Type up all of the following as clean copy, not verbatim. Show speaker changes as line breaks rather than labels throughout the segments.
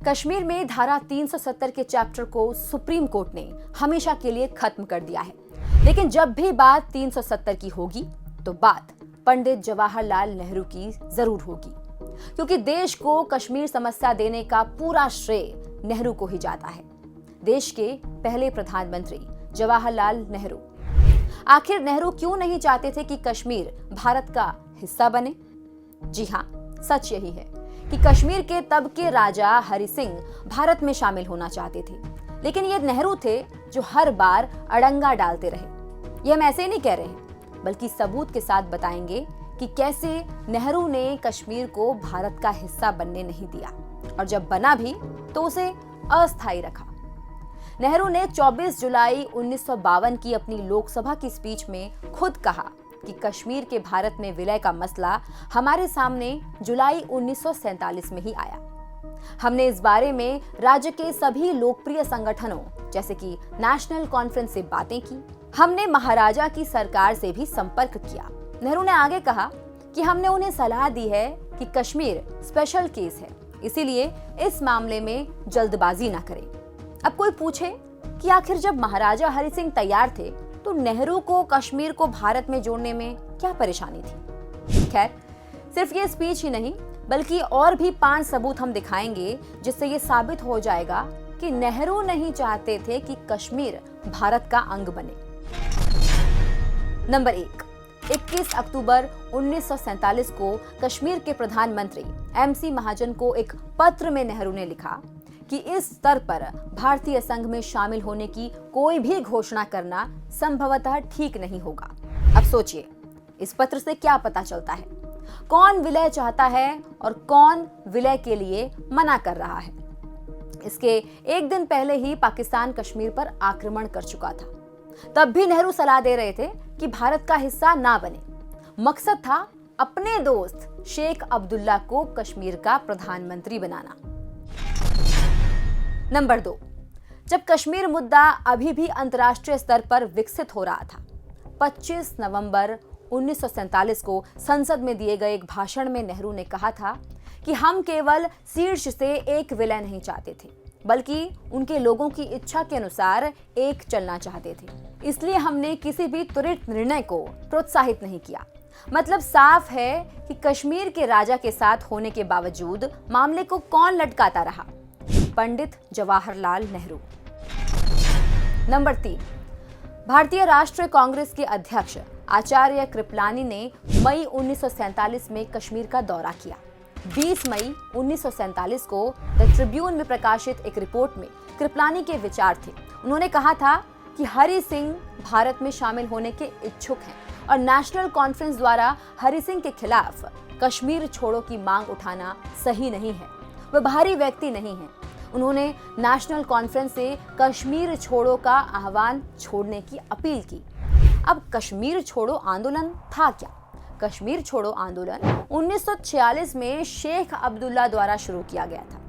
कश्मीर में धारा 370 के चैप्टर को सुप्रीम कोर्ट ने हमेशा के लिए खत्म कर दिया है। लेकिन जब भी बात 370 की होगी तो बात पंडित जवाहरलाल नेहरू की जरूर होगी, क्योंकि देश को कश्मीर समस्या देने का पूरा श्रेय नेहरू को ही जाता है। देश के पहले प्रधानमंत्री जवाहरलाल नेहरू। आखिर नेहरू क्यों नहीं चाहते थे कि कश्मीर भारत का हिस्सा बने? जी हाँ, सच यही है कि कश्मीर के तब के राजा हरि सिंह भारत में शामिल होना चाहते थे, लेकिन ये नेहरू थे जो हर बार अड़ंगा डालते रहे। ये हम ऐसे नहीं कह रहे हैं, बल्कि सबूत के साथ बताएंगे कि कैसे नेहरू ने कश्मीर को भारत का हिस्सा बनने नहीं दिया, और जब बना भी तो उसे अस्थायी रखा। नेहरू ने 24 जुलाई 1952 की अपनी लोकसभा की स्पीच में खुद कहा कि कश्मीर के भारत में विलय का मसला हमारे सामने जुलाई 1947 में ही आया। हमने इस बारे में राज्य के सभी लोकप्रिय संगठनों जैसे कि नेशनल कॉन्फ्रेंस से बातें की। हमने महाराजा की सरकार से भी संपर्क किया। नेहरू ने आगे कहा कि हमने उन्हें सलाह दी है कि कश्मीर स्पेशल केस है, इसीलिए इस मामले में जल्दबाजी न करें। अब कोई पूछे कि आखिर जब महाराजा हरि सिंह तैयार थे तो नेहरू को कश्मीर को भारत में जोड़ने में क्या परेशानी थी? खैर, सिर्फ ये स्पीच ही नहीं, बल्कि और भी 5 सबूत हम दिखाएंगे जिससे ये साबित हो जाएगा कि नेहरू नहीं चाहते थे कि कश्मीर भारत का अंग बने। नंबर 1, 21 अक्टूबर 1947 को कश्मीर के प्रधानमंत्री MC महाजन को एक पत्र में नेहरू ने लिखा कि इस स्तर पर भारतीय संघ में शामिल होने की कोई भी घोषणा करना संभवतः ठीक नहीं होगा। अब सोचिए, इस पत्र से क्या पता चलता है? कौन विलय चाहता है और कौन विलय के लिए मना कर रहा है? इसके एक दिन पहले ही पाकिस्तान कश्मीर पर आक्रमण कर चुका था। तब भी नेहरू सलाह दे रहे थे कि भारत का हिस्सा ना बने। मकसद था अपने दोस्त शेख अब्दुल्ला को कश्मीर का प्रधानमंत्री बनाना। नंबर 2, जब कश्मीर मुद्दा अभी भी अंतर्राष्ट्रीय स्तर पर विकसित हो रहा था, 25 नवंबर 1947 को संसद में दिए गए एक भाषण में नेहरू ने कहा था कि हम केवल शीर्ष से एक विलय नहीं चाहते थे, बल्कि उनके लोगों की इच्छा के अनुसार एक चलना चाहते थे। इसलिए हमने किसी भी त्वरित निर्णय को प्रोत्साहित नहीं किया। मतलब साफ है कि कश्मीर के राजा के साथ होने के बावजूद मामले को कौन लटकाता रहा? पंडित जवाहरलाल नेहरू। नंबर 3, भारतीय राष्ट्रीय कांग्रेस के अध्यक्ष आचार्य कृपलानी ने मई 1947 में कश्मीर का दौरा किया। 20 मई 1947 को द ट्रिब्यून में प्रकाशित एक रिपोर्ट में कृपलानी के विचार थे। उन्होंने कहा था कि हरि सिंह भारत में शामिल होने के इच्छुक हैं और नेशनल कॉन्फ्रेंस द्वारा हरि सिंह के खिलाफ कश्मीर छोड़ो की मांग उठाना सही नहीं है। वह बाहरी व्यक्ति नहीं है। उन्होंने नेशनल कॉन्फ्रेंस से कश्मीर छोड़ो का आह्वान छोड़ने की अपील की। अब कश्मीर छोड़ो आंदोलन था क्या? कश्मीर छोड़ो आंदोलन 1946 में शेख अब्दुल्ला द्वारा शुरू किया गया था।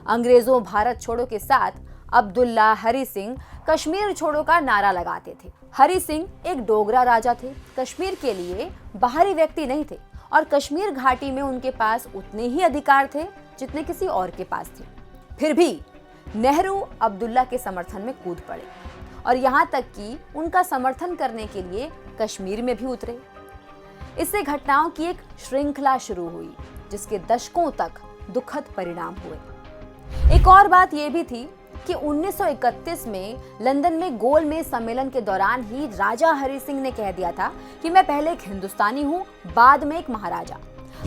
अंग्रेजों भारत छोड़ो के साथ अब्दुल्ला हरि सिंह कश्मीर छोड़ो का नारा लगाते थे। हरि सिंह एक डोगरा राजा थे, कश्मीर के लिए बाहरी व्यक्ति नहीं थे और कश्मीर घाटी में उनके पास उतने ही अधिकार थे जितने किसी और के पास थे। फिर भी नेहरू अब्दुल्ला के समर्थन में कूद पड़े और यहां तक कि उनका समर्थन करने के लिए कश्मीर में भी उतरे। इससे घटनाओं की एक श्रृंखला शुरू हुई जिसके दशकों तक दुखद परिणाम हुए। एक और बात यह भी थी कि 1931 में लंदन में गोलमेज सम्मेलन के दौरान ही राजा हरि सिंह ने कह दिया था कि मैं पहले एक हिंदुस्तानी हूं, बाद में एक महाराजा।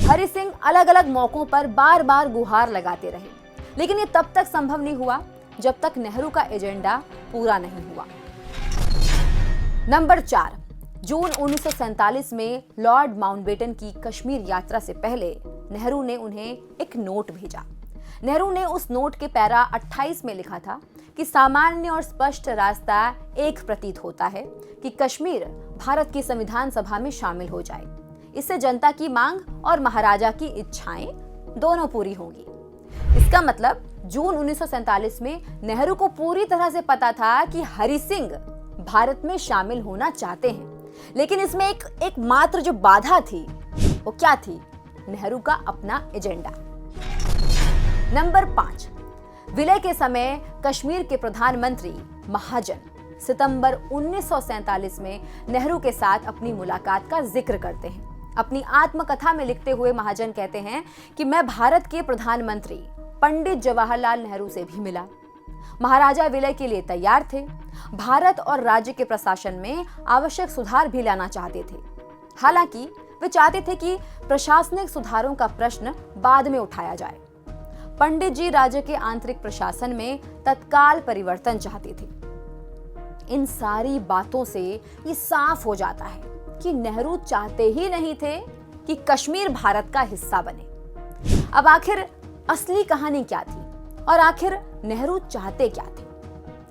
हरि सिंह अलग अलग मौकों पर बार बार गुहार लगाते रहे, लेकिन ये तब तक संभव नहीं हुआ जब तक नेहरू का एजेंडा पूरा नहीं हुआ। नंबर 4, जून 1947 में लॉर्ड माउंटबेटन की कश्मीर यात्रा से पहले नेहरू ने उन्हें एक नोट भेजा। नेहरू ने उस नोट के पैरा 28 में लिखा था कि सामान्य और स्पष्ट रास्ता एक प्रतीत होता है कि कश्मीर भारत की संविधान सभा में शामिल हो जाए। इससे जनता की मांग और महाराजा की इच्छाएं दोनों पूरी होंगी। इसका मतलब जून 1947 में नेहरू को पूरी तरह से पता था कि हरि सिंह भारत में शामिल होना चाहते हैं, लेकिन इसमें एक मात्र जो बाधा थी वो क्या थी? नेहरू का अपना एजेंडा। नंबर 5, विलय के समय कश्मीर के प्रधानमंत्री महाजन सितंबर 1947 में नेहरू के साथ अपनी मुलाकात का जिक्र करते हैं। अपनी आत्मकथा में लिखते हुए महाजन कहते हैं कि मैं भारत के प्रधानमंत्री पंडित जवाहरलाल नेहरू से भी मिला। महाराजा विलय के लिए तैयार थे। भारत और राज्य के प्रशासन में आवश्यक सुधार भी लाना चाहते थे। हालांकि वे चाहते थे कि प्रशासनिक सुधारों का प्रश्न बाद में उठाया जाए। पंडित जी राज्य के आंतरिक प्रशासन में तत्काल परिवर्तन चाहते थे। इन सारी बातों से ये साफ हो जाता है कि नेहरू चाहते ही नहीं थे कि कश्मीर भारत का हिस्सा बने। अब आखिर असली कहानी क्या थी और आखिर नेहरू चाहते क्या थे?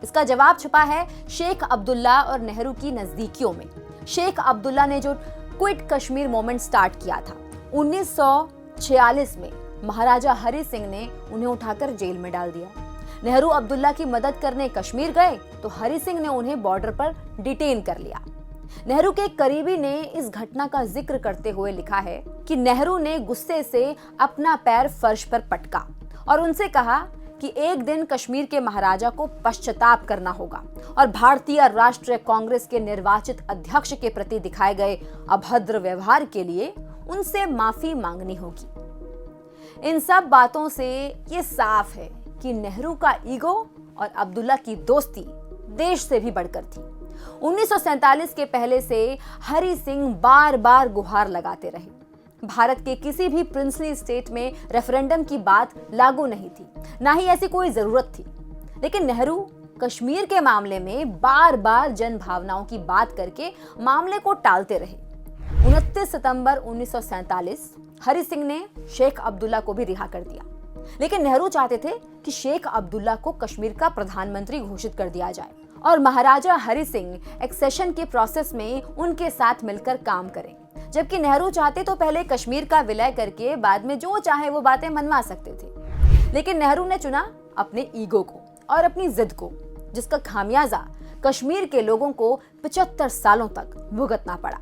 इसका जवाब छुपा है शेख अब्दुल्ला और नेहरू की नजदीकियों में। शेख अब्दुल्ला ने जो क्विट कश्मीर मूवमेंट स्टार्ट किया था 1946 में, महाराजा हरि सिंह ने उन्हें उठाकर जेल में डाल दिया। नेहरू अब्दुल्ला की मदद करने कश्मीर गए तो हरि सिंह ने उन्हें बॉर्डर पर डिटेन कर लिया। नेहरू के करीबी ने इस घटना का जिक्र करते हुए लिखा है कि नेहरू ने गुस्से से अपना पैर फर्श पर पटका और उनसे कहा कि एक दिन कश्मीर के महाराजा को पश्चाताप करना होगा और भारतीय राष्ट्रीय कांग्रेस के निर्वाचित अध्यक्ष के प्रति दिखाए गए अभद्र व्यवहार के लिए उनसे माफी मांगनी होगी। इन सब बातों से ये साफ है कि नेहरू का ईगो और अब्दुल्ला की दोस्ती देश से भी बढ़कर थी। 1947 के पहले से हरि सिंह बार बार गुहार लगाते रहे। भारत के किसी भी प्रिंसली स्टेट में रेफरेंडम की बात लागू नहीं थी, ना ही ऐसी कोई जरूरत थी। लेकिन नेहरू कश्मीर के मामले में बार बार जन भावनाओं की बात करके मामले को टालते रहे। 29 सितंबर 1947 हरि सिंह ने शेख अब्दुल्ला को भी रिहा कर दिया। लेकिन नेहरू चाहते थे कि शेख अब्दुल्ला को कश्मीर का प्रधानमंत्री घोषित कर दिया जाए और महाराजा हरि सिंह एक्सेशन के प्रोसेस में उनके साथ मिलकर काम करें। जबकि नेहरू चाहते तो पहले कश्मीर का विलय करके बाद में जो चाहे वो बातें मनवा सकते थे। लेकिन नेहरू ने चुना अपने ईगो को और अपनी जिद को, जिसका खामियाजा कश्मीर के लोगों को 75 सालों तक भुगतना पड़ा।